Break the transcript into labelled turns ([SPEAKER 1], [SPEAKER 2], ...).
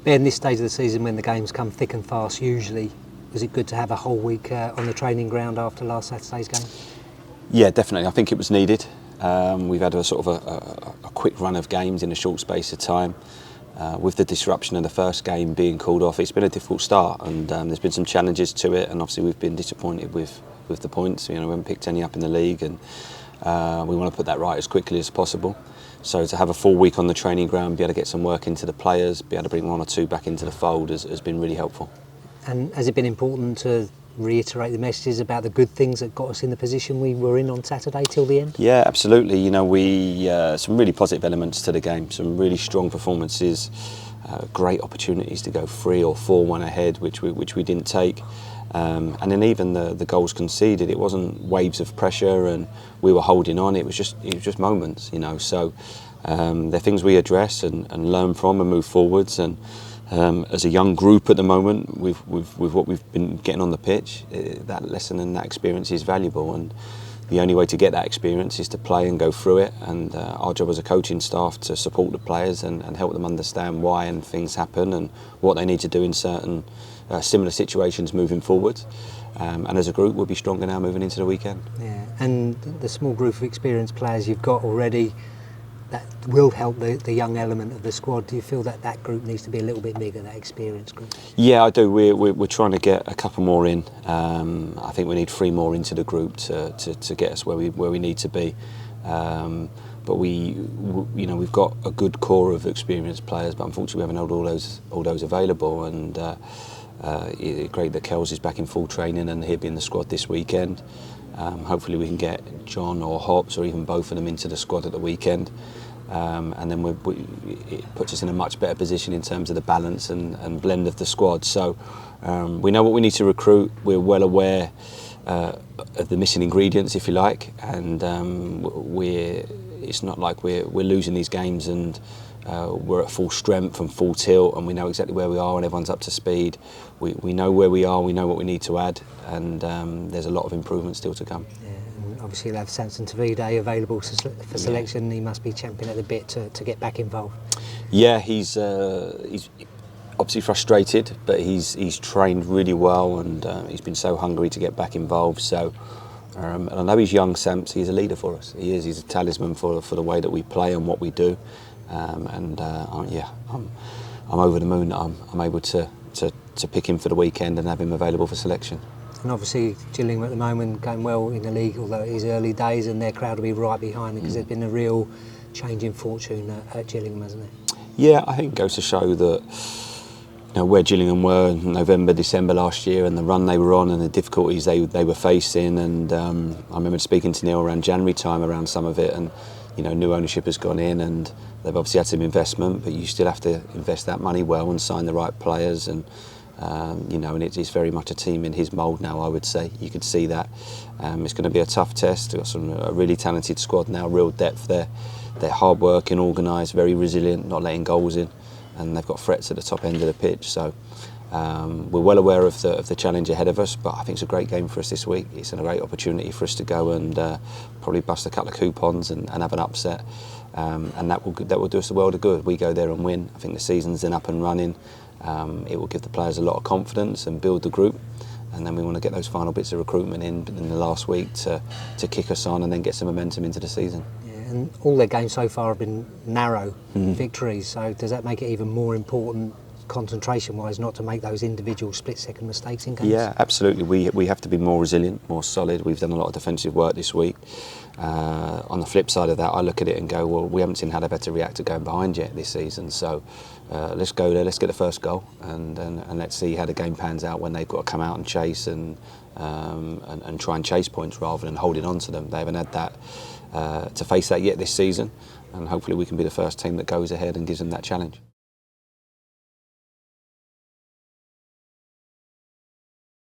[SPEAKER 1] Ben, this stage of the season when the games come thick and fast, usually, was it good to have a whole week on the training ground after last Saturday's game?
[SPEAKER 2] Yeah, definitely. I think it was needed. We've had a sort of a quick run of games in a short space of time. With the disruption of the first game being called off, it's been a difficult start, and there's been some challenges to it, and obviously we've been disappointed with the points. You know, we haven't picked any up in the league, and we want to put that right as quickly as possible. So to have a full week on the training ground, be able to get some work into the players, be able to bring one or two back into the fold has been really helpful.
[SPEAKER 1] And has it been important to reiterate the messages about the good things that got us in the position we were in on Saturday till the end?
[SPEAKER 2] Yeah, absolutely. You know, we some really positive elements to the game, some really strong performances, great opportunities to go 3 or 4-1 ahead, which we didn't take. And then even the goals conceded, it wasn't waves of pressure and we were holding on. It was just moments, you know. So they're things we address and learn from and move forwards. And as a young group at the moment, with what we've been getting on the pitch, that lesson and that experience is valuable. And the only way to get that experience is to play and go through it. And our job as a coaching staff to support the players and help them understand why and things happen and what they need to do in certain similar situations moving forward. And as a group, we'll be stronger now moving into the weekend.
[SPEAKER 1] Yeah, and the small group of experienced players you've got already, that will help the young element of the squad. Do you feel that group needs to be a little bit bigger, that experienced group? Yeah,
[SPEAKER 2] I do. We're trying to get a couple more in. I think we need 3 more into the group to get us where we need to be. But we've got a good core of experienced players, but unfortunately we haven't had all those available. And it's great that Kells is back in full training and he'll be in the squad this weekend. Hopefully we can get John or Hobbs or even both of them into the squad at the weekend, and then it puts us in a much better position in terms of the balance and blend of the squad. So we know what we need to recruit. We're well aware of the missing ingredients, if you like, and it's not like we're losing these games and we're at full strength and full tilt, and we know exactly where we are and everyone's up to speed. We know where we are, we know what we need to add, and there's a lot of improvement still to come.
[SPEAKER 1] Yeah, and obviously you'll have Samson Tavide available for selection. He must be champing at the bit to get back involved. Yeah,
[SPEAKER 2] he's obviously frustrated, but he's trained really well, and he's been so hungry to get back involved. So and I know he's young, Samps. He's a leader for us. He is. He's a talisman for the way that we play and what we do. I'm over the moon that I'm able to pick him for the weekend and have him available for selection.
[SPEAKER 1] And obviously Gillingham at the moment going well in the league, although it is early days, and their crowd will be right behind them because there's been a real change in fortune at Gillingham, hasn't it? Yeah,
[SPEAKER 2] I think it goes to show that where Gillingham were in November, December last year, and the run they were on and the difficulties they were facing. And I remember speaking to Neil around January time around some of it, and new ownership has gone in and they've obviously had some investment, but you still have to invest that money well and sign the right players. And and it's very much a team in his mould now, I would say. You could see that. It's going to be a tough test. They've got a really talented squad now, real depth there. They're hard working, organised, very resilient, not letting goals in, and they've got threats at the top end of the pitch. So we're well aware of the challenge ahead of us, but I think it's a great game for us this week. It's a great opportunity for us to go and probably bust a couple of coupons and have an upset, and that will do us a world of good. We go there and win. I think the season's then up and running. It will give the players a lot of confidence and build the group, and then we want to get those final bits of recruitment in the last week to kick us on and then get some momentum into the season.
[SPEAKER 1] And all their games so far have been narrow victories, so does that make it even more important concentration-wise not to make those individual split-second mistakes in games?
[SPEAKER 2] Yeah, absolutely. We have to be more resilient, more solid. We've done a lot of defensive work this week. On the flip side of that, I look at it and go, well, we haven't seen how they better react to going behind yet this season, so let's go there, let's get the first goal, and let's see how the game pans out when they've got to come out and chase and try and chase points rather than holding on to them. They haven't had that to face that yet this season, and hopefully we can be the first team that goes ahead and gives them that challenge.